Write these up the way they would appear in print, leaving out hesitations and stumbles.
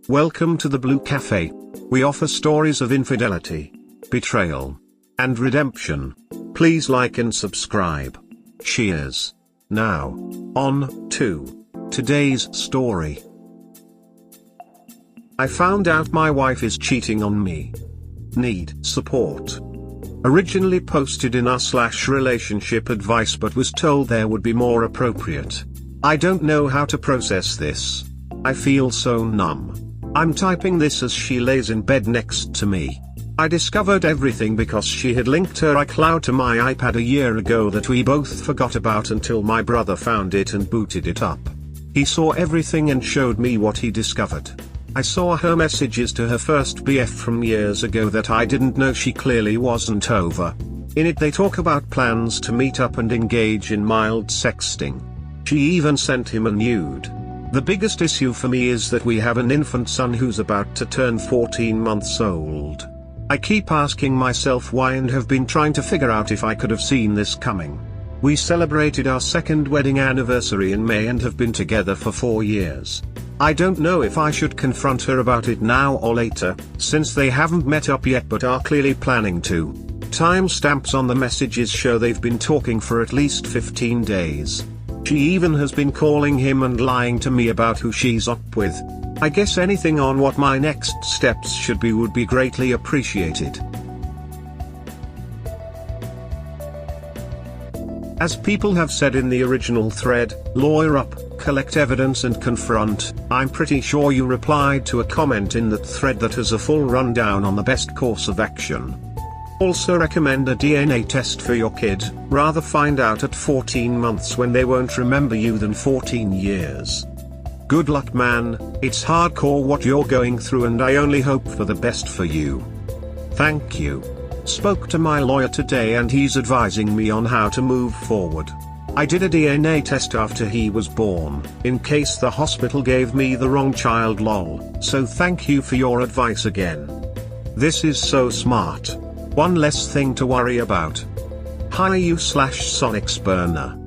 Welcome to the Blue Cafe. We offer stories of infidelity, betrayal, and redemption. Please like and subscribe. Cheers. Now, on to today's story. I found out my wife is cheating on me. Need support. Originally posted in r/relationship advice, but was told there would be more appropriate. I don't know how to process this. I feel so numb. I'm typing this as she lays in bed next to me. I discovered everything because she had linked her iCloud to my iPad a year ago that we both forgot about until my brother found it and booted it up. He saw everything and showed me what he discovered. I saw her messages to her first BF from years ago that I didn't know she clearly wasn't over. In it they talk about plans to meet up and engage in mild sexting. She even sent him a nude. The biggest issue for me is that we have an infant son who's about to turn 14 months old. I keep asking myself why and have been trying to figure out if I could have seen this coming. We celebrated our second wedding anniversary in May and have been together for 4 years. I don't know if I should confront her about it now or later, since they haven't met up yet but are clearly planning to. Timestamps on the messages show they've been talking for at least 15 days. She even has been calling him and lying to me about who she's up with. I guess anything on what my next steps should be would be greatly appreciated. As people have said in the original thread, lawyer up, collect evidence and confront. I'm pretty sure you replied to a comment in that thread that has a full rundown on the best course of action. Also recommend a DNA test for your kid. Rather find out at 14 months when they won't remember you than 14 years. Good luck, man. It's hardcore what you're going through and I only hope for the best for you. Thank you. Spoke to my lawyer today and he's advising me on how to move forward. I did a DNA test after he was born, in case the hospital gave me the wrong child lol, so thank you for your advice again. This is so smart. One less thing to worry about. Hi you/Sonic's burner.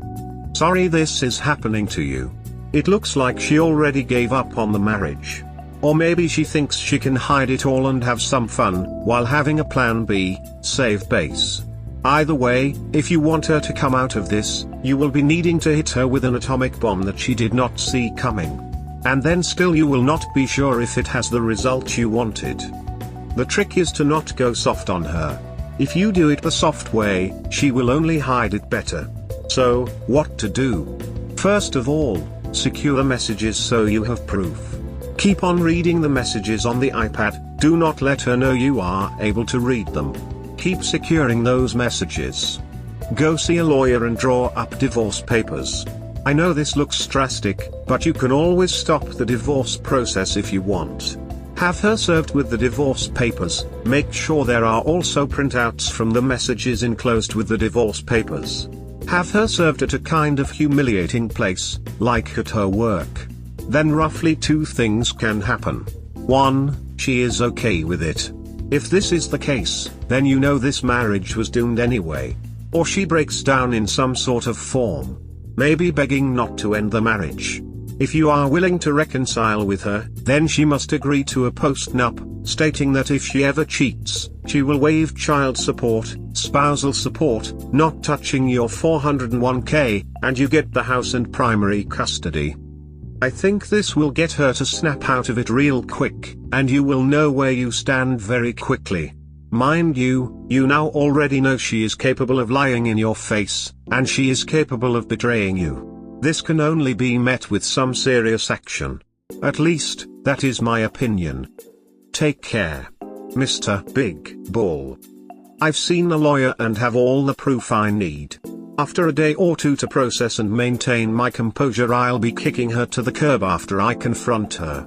Sorry this is happening to you. It looks like she already gave up on the marriage. Or maybe she thinks she can hide it all and have some fun, while having a plan B, save base. Either way, if you want her to come out of this, you will be needing to hit her with an atomic bomb that she did not see coming. And then still you will not be sure if it has the result you wanted. The trick is to not go soft on her. If you do it the soft way, she will only hide it better. So, what to do? First of all, secure messages so you have proof. Keep on reading the messages on the iPad, do not let her know you are able to read them. Keep securing those messages. Go see a lawyer and draw up divorce papers. I know this looks drastic, but you can always stop the divorce process if you want. Have her served with the divorce papers, make sure there are also printouts from the messages enclosed with the divorce papers. Have her served at a kind of humiliating place, like at her work. Then roughly 2 things can happen. 1, she is okay with it. If this is the case, then you know this marriage was doomed anyway. Or she breaks down in some sort of form. Maybe begging not to end the marriage. If you are willing to reconcile with her, then she must agree to a post-nup, stating that if she ever cheats, she will waive child support, spousal support, not touching your 401k, and you get the house and primary custody. I think this will get her to snap out of it real quick, and you will know where you stand very quickly. Mind you, you now already know she is capable of lying in your face, and she is capable of betraying you. This can only be met with some serious action. At least, that is my opinion. Take care. Mr. Big Ball. I've seen a lawyer and have all the proof I need. After a day or 2 to process and maintain my composure, I'll be kicking her to the curb after I confront her.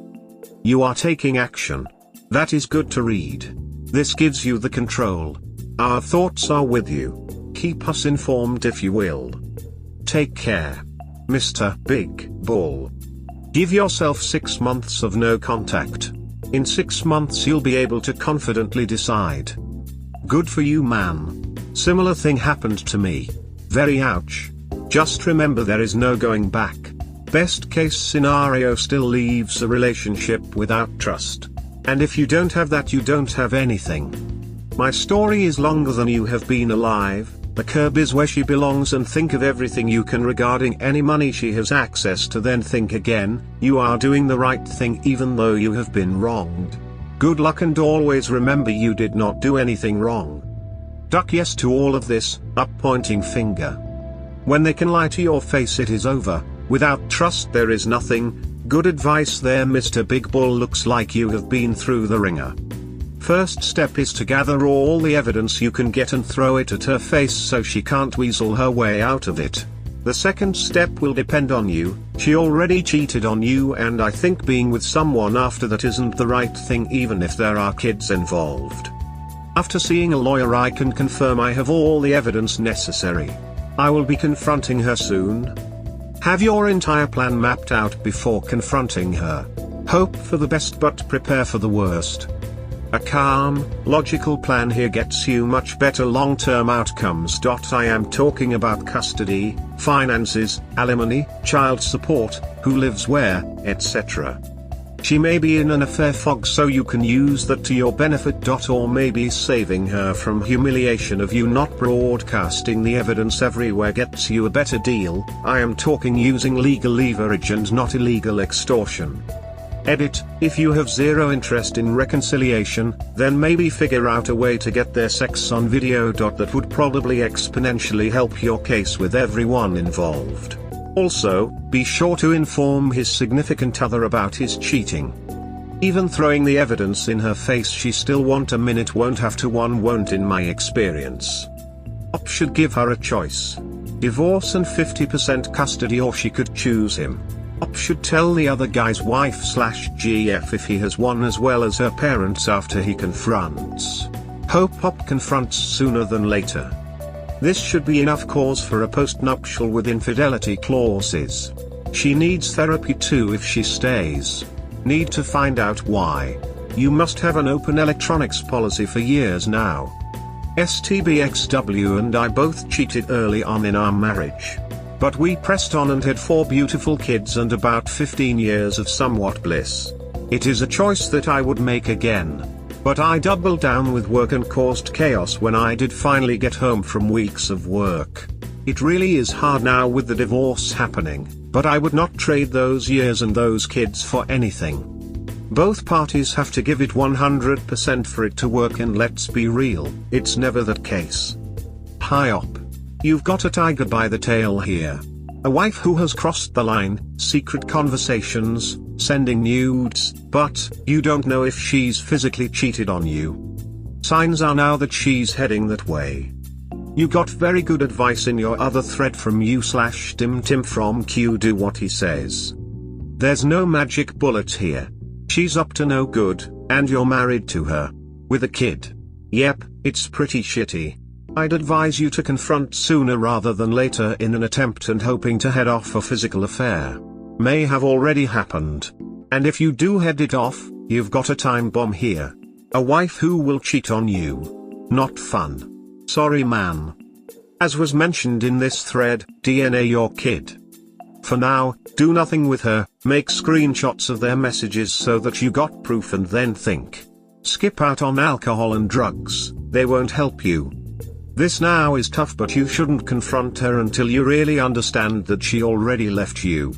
You are taking action. That is good to read. This gives you the control. Our thoughts are with you. Keep us informed if you will. Take care. Mr. Big Ball. Give yourself 6 months of no contact. In 6 months you'll be able to confidently decide. Good for you, man. Similar thing happened to me. Very ouch. Just remember there is no going back. Best case scenario still leaves a relationship without trust. And if you don't have that, you don't have anything. My story is longer than you have been alive. The curb is where she belongs, and think of everything you can regarding any money she has access to, then think again. You are doing the right thing even though you have been wronged. Good luck, and always remember you did not do anything wrong. Duck yes to all of this, up pointing finger. When they can lie to your face, it is over. Without trust there is nothing. Good advice there, Mr. Big Bull. Looks like you have been through the ringer. First step is to gather all the evidence you can get and throw it at her face so she can't weasel her way out of it. The second step will depend on you. She already cheated on you, and I think being with someone after that isn't the right thing, even if there are kids involved. After seeing a lawyer, I can confirm I have all the evidence necessary. I will be confronting her soon. Have your entire plan mapped out before confronting her. Hope for the best but prepare for the worst. A calm, logical plan here gets you much better long-term outcomes. I am talking about custody, finances, alimony, child support, who lives where, etc. She may be in an affair fog, so you can use that to your benefit. Or maybe saving her from humiliation of you not broadcasting the evidence everywhere gets you a better deal. I am talking using legal leverage and not illegal extortion. Edit: if you have zero interest in reconciliation, then maybe figure out a way to get their sex on video. That would probably exponentially help your case with everyone involved. Also, be sure to inform his significant other about his cheating. Even throwing the evidence in her face, she still won't have to won't in my experience. Op should give her a choice. Divorce and 50% custody, or she could choose him. Op should tell the other guy's wife/GF if he has one, as well as her parents after he confronts. Hope Op confronts sooner than later. This should be enough cause for a post-nuptial with infidelity clauses. She needs therapy too if she stays. Need to find out why. You must have an open electronics policy for years now. STBXW and I both cheated early on in our marriage. But we pressed on and had 4 beautiful kids and about 15 years of somewhat bliss. It is a choice that I would make again. But I doubled down with work and caused chaos when I did finally get home from weeks of work. It really is hard now with the divorce happening, but I would not trade those years and those kids for anything. Both parties have to give it 100% for it to work, and let's be real, it's never that case. Hi Op. You've got a tiger by the tail here. A wife who has crossed the line, secret conversations, sending nudes, but you don't know if she's physically cheated on you. Signs are now that she's heading that way. You got very good advice in your other thread from you/Tim from Q. Do what he says. There's no magic bullet here. She's up to no good, and you're married to her. With a kid. Yep, it's pretty shitty. I'd advise you to confront sooner rather than later in an attempt and hoping to head off a physical affair. May have already happened. And if you do head it off, you've got a time bomb here. A wife who will cheat on you. Not fun. Sorry man. As was mentioned in this thread, DNA your kid. For now, do nothing with her, make screenshots of their messages so that you got proof, and then think. Skip out on alcohol and drugs, they won't help you. This now is tough, but you shouldn't confront her until you really understand that she already left you.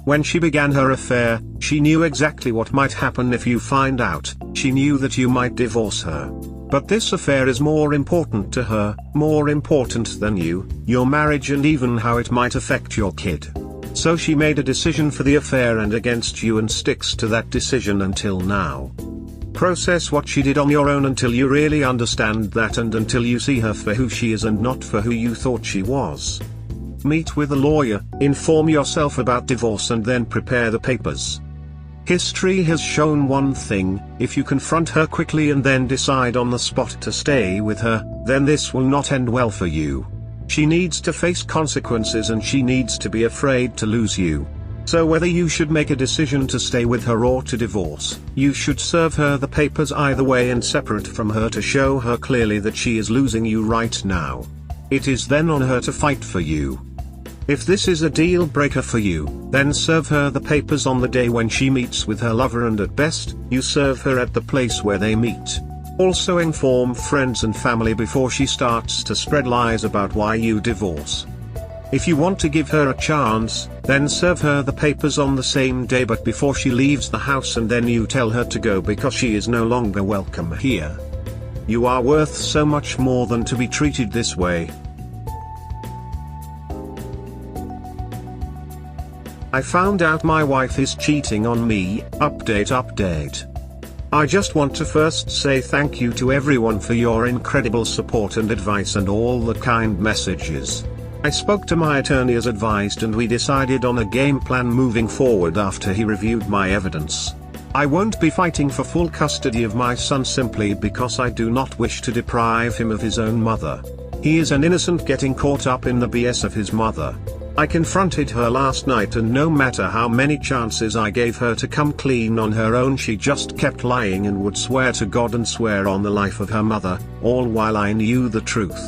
When she began her affair, she knew exactly what might happen if you find out. She knew that you might divorce her. But this affair is more important to her, more important than you, your marriage, and even how it might affect your kid. So she made a decision for the affair and against you, and sticks to that decision until now. Process what she did on your own until you really understand that, and until you see her for who she is and not for who you thought she was. Meet with a lawyer, inform yourself about divorce, and then prepare the papers. History has shown one thing: if you confront her quickly and then decide on the spot to stay with her, then this will not end well for you. She needs to face consequences, and she needs to be afraid to lose you. So whether you should make a decision to stay with her or to divorce, you should serve her the papers either way and separate from her to show her clearly that she is losing you right now. It is then on her to fight for you. If this is a deal breaker for you, then serve her the papers on the day when she meets with her lover, and at best, you serve her at the place where they meet. Also inform friends and family before she starts to spread lies about why you divorce. If you want to give her a chance, then serve her the papers on the same day but before she leaves the house, and then you tell her to go because she is no longer welcome here. You are worth so much more than to be treated this way. I found out my wife is cheating on me, update. I just want to first say thank you to everyone for your incredible support and advice and all the kind messages. I spoke to my attorney as advised, and we decided on a game plan moving forward after he reviewed my evidence. I won't be fighting for full custody of my son simply because I do not wish to deprive him of his own mother. He is an innocent getting caught up in the BS of his mother. I confronted her last night, and no matter how many chances I gave her to come clean on her own, she just kept lying and would swear to God and swear on the life of her mother, all while I knew the truth.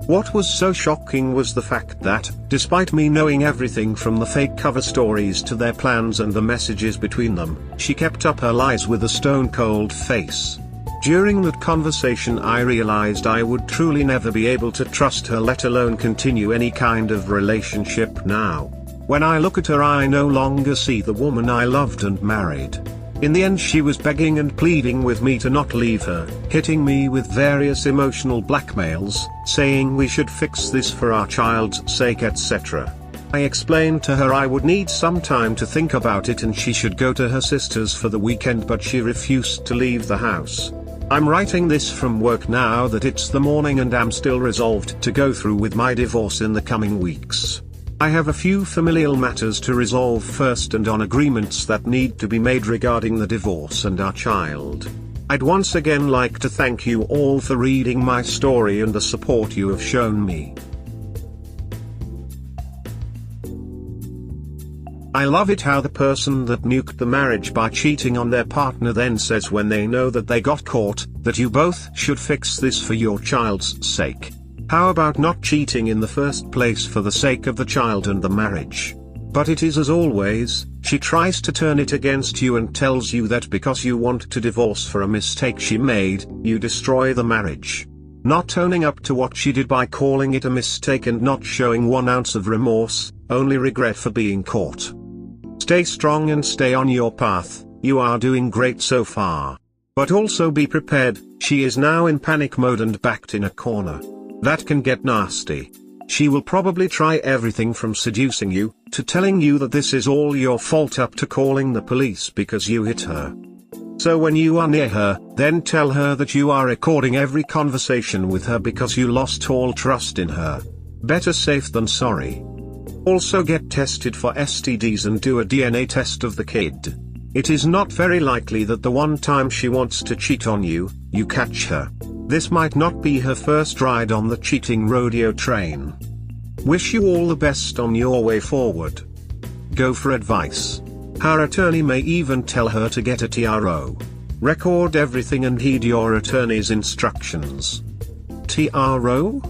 What was so shocking was the fact that, despite me knowing everything from the fake cover stories to their plans and the messages between them, she kept up her lies with a stone-cold face. During that conversation I realized I would truly never be able to trust her, let alone continue any kind of relationship now. When I look at her, I no longer see the woman I loved and married. In the end, she was begging and pleading with me to not leave her, hitting me with various emotional blackmails, saying we should fix this for our child's sake, etc. I explained to her I would need some time to think about it and she should go to her sister's for the weekend, but she refused to leave the house. I'm writing this from work now that it's the morning, and am still resolved to go through with my divorce in the coming weeks. I have a few familial matters to resolve first and on agreements that need to be made regarding the divorce and our child. I'd once again like to thank you all for reading my story and the support you have shown me. I love it how the person that nuked the marriage by cheating on their partner then says, when they know that they got caught, that you both should fix this for your child's sake. How about not cheating in the first place for the sake of the child and the marriage? But it is as always, she tries to turn it against you and tells you that because you want to divorce for a mistake she made, you destroy the marriage. Not owning up to what she did by calling it a mistake and not showing 1 ounce of remorse, only regret for being caught. Stay strong and stay on your path, you are doing great so far. But also be prepared, she is now in panic mode and backed in a corner. That can get nasty. She will probably try everything from seducing you, to telling you that this is all your fault, up to calling the police because you hit her. So when you are near her, then tell her that you are recording every conversation with her because you lost all trust in her. Better safe than sorry. Also get tested for STDs and do a DNA test of the kid. It is not very likely that the one time she wants to cheat on you, you catch her. This might not be her first ride on the cheating rodeo train. Wish you all the best on your way forward. Go for advice. Her attorney may even tell her to get a TRO. Record everything and heed your attorney's instructions. TRO?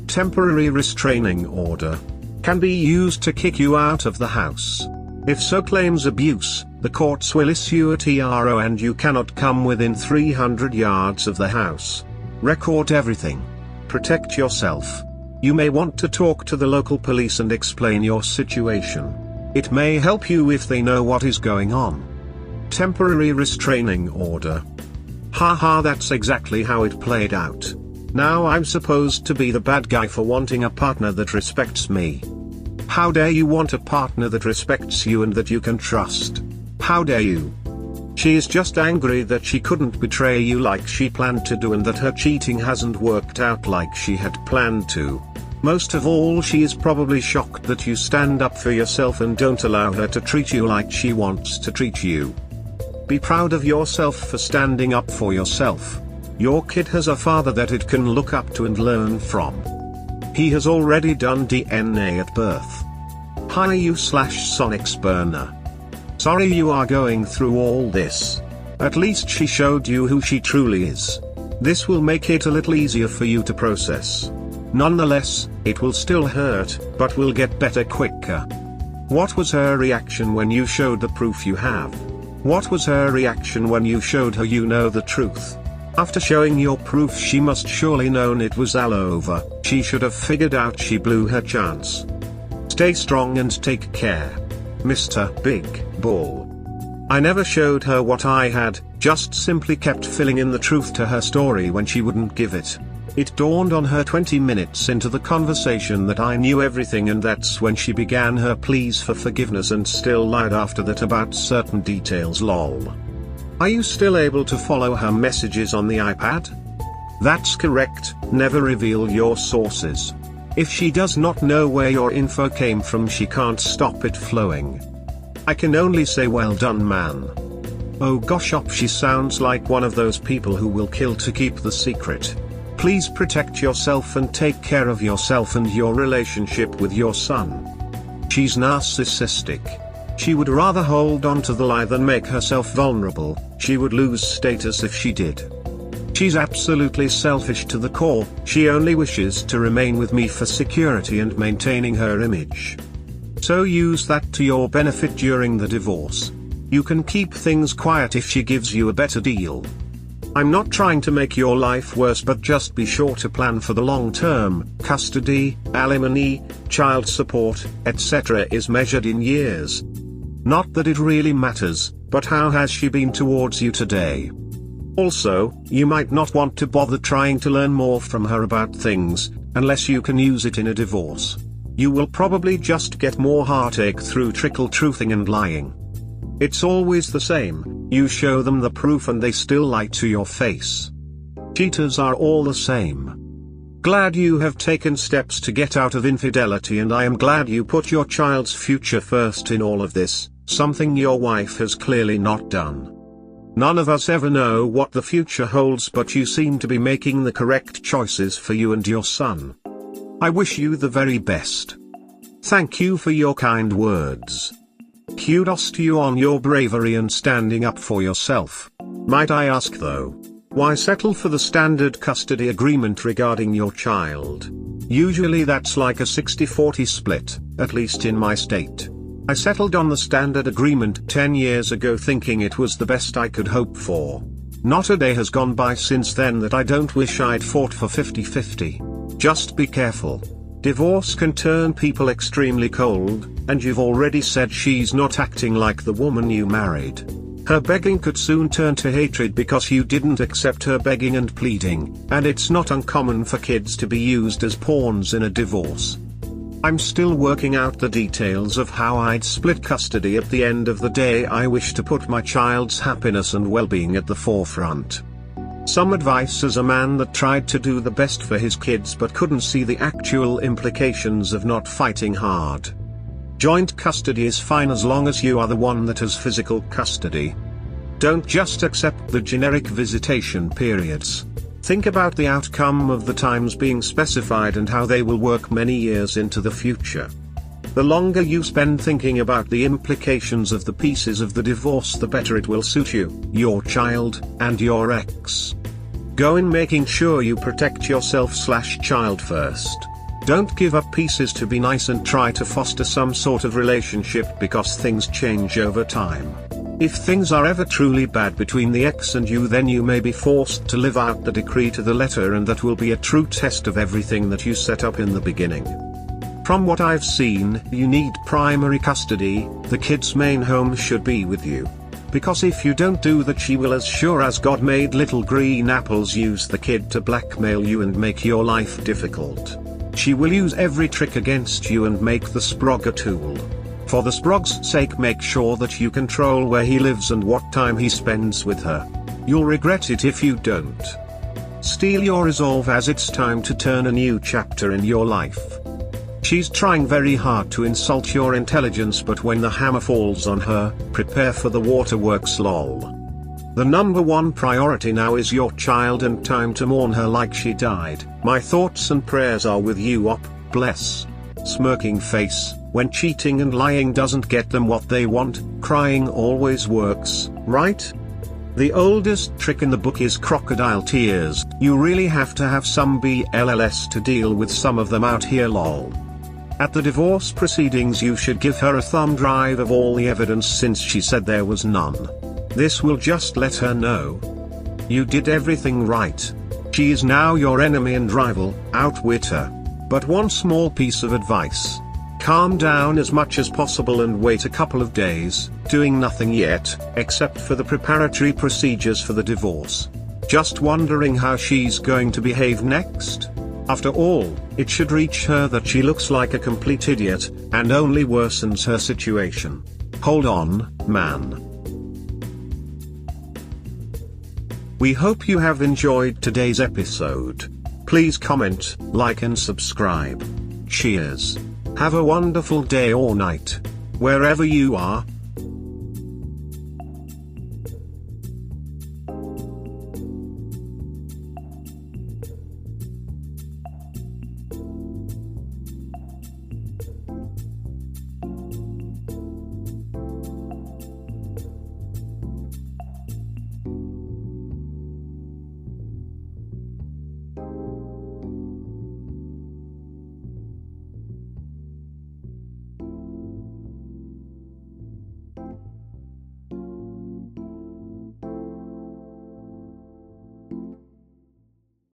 Temporary restraining order. Can be used to kick you out of the house. If so claims abuse, the courts will issue a TRO and you cannot come within 300 yards of the house. Record everything. Protect yourself. You may want to talk to the local police and explain your situation. It may help you if they know what is going on. Temporary restraining order. Haha, that's exactly how it played out. Now I'm supposed to be the bad guy for wanting a partner that respects me. How dare you want a partner that respects you and that you can trust? How dare you? She is just angry that she couldn't betray you like she planned to do, and that her cheating hasn't worked out like she had planned to. Most of all, she is probably shocked that you stand up for yourself and don't allow her to treat you like she wants to treat you. Be proud of yourself for standing up for yourself. Your kid has a father that it can look up to and learn from. He has already done DNA at birth. Hi you/Sonic's burner. Sorry you are going through all this. At least she showed you who she truly is. This will make it a little easier for you to process. Nonetheless, it will still hurt, but will get better quicker. What was her reaction when you showed the proof you have? What was her reaction when you showed her you know the truth? After showing your proof, she must surely known it was all over. She should have figured out she blew her chance. Stay strong and take care, Mr. Big Bull. I never showed her what I had, just simply kept filling in the truth to her story when she wouldn't give it. It dawned on her 20 minutes into the conversation that I knew everything, and that's when she began her pleas for forgiveness and still lied after that about certain details. Lol. Are you still able to follow her messages on the iPad? That's correct, never reveal your sources. If she does not know where your info came from, she can't stop it flowing. I can only say well done, man. Oh gosh, she sounds like one of those people who will kill to keep the secret. Please protect yourself and take care of yourself and your relationship with your son. She's narcissistic. She would rather hold on to the lie than make herself vulnerable. She would lose status if she did. She's absolutely selfish to the core. She only wishes to remain with me for security and maintaining her image. So use that to your benefit during the divorce. You can keep things quiet if she gives you a better deal. I'm not trying to make your life worse, but just be sure to plan for the long term. Custody, alimony, child support, etc. is measured in years. Not that it really matters, but how has she been towards you today? Also, you might not want to bother trying to learn more from her about things, unless you can use it in a divorce. You will probably just get more heartache through trickle-truthing and lying. It's always the same, you show them the proof and they still lie to your face. Cheaters are all the same. Glad you have taken steps to get out of infidelity, and I am glad you put your child's future first in all of this, something your wife has clearly not done. None of us ever know what the future holds, but you seem to be making the correct choices for you and your son. I wish you the very best. Thank you for your kind words. Kudos to you on your bravery and standing up for yourself. Might I ask though, why settle for the standard custody agreement regarding your child? Usually that's like a 60-40 split, at least in my state. I settled on the standard agreement 10 years ago thinking it was the best I could hope for. Not a day has gone by since then that I don't wish I'd fought for 50-50. Just be careful. Divorce can turn people extremely cold, and you've already said she's not acting like the woman you married. Her begging could soon turn to hatred because you didn't accept her begging and pleading, and it's not uncommon for kids to be used as pawns in a divorce. I'm still working out the details of how I'd split custody. At the end of the day, I wish to put my child's happiness and well-being at the forefront. Some advice as a man that tried to do the best for his kids but couldn't see the actual implications of not fighting hard. Joint custody is fine as long as you are the one that has physical custody. Don't just accept the generic visitation periods. Think about the outcome of the times being specified and how they will work many years into the future. The longer you spend thinking about the implications of the pieces of the divorce, the better it will suit you, your child, and your ex. Go in making sure you protect yourself/child first. Don't give up pieces to be nice and try to foster some sort of relationship, because things change over time. If things are ever truly bad between the ex and you, then you may be forced to live out the decree to the letter, and that will be a true test of everything that you set up in the beginning. From what I've seen, you need primary custody. The kid's main home should be with you. Because if you don't do that, she will, as sure as God made little green apples, use the kid to blackmail you and make your life difficult. She will use every trick against you and make the sprog a tool. For the sprog's sake, make sure that you control where he lives and what time he spends with her. You'll regret it if you don't. Steel your resolve, as it's time to turn a new chapter in your life. She's trying very hard to insult your intelligence, but when the hammer falls on her, prepare for the waterworks. Lol. The number one priority now is your child, and time to mourn her like she died. My thoughts and prayers are with you. Op, bless. Smirking face. When cheating and lying doesn't get them what they want, crying always works, right? The oldest trick in the book is crocodile tears. You really have to have some BLLS to deal with some of them out here lol. At the divorce proceedings you should give her a thumb drive of all the evidence since she said there was none. This will just let her know you did everything right. She is now your enemy and rival, outwit her. But one small piece of advice. Calm down as much as possible and wait a couple of days, doing nothing yet, except for the preparatory procedures for the divorce. Just wondering how she's going to behave next? After all, it should reach her that she looks like a complete idiot, and only worsens her situation. Hold on, man. We hope you have enjoyed today's episode. Please comment, like and subscribe. Cheers. Have a wonderful day or night, wherever you are.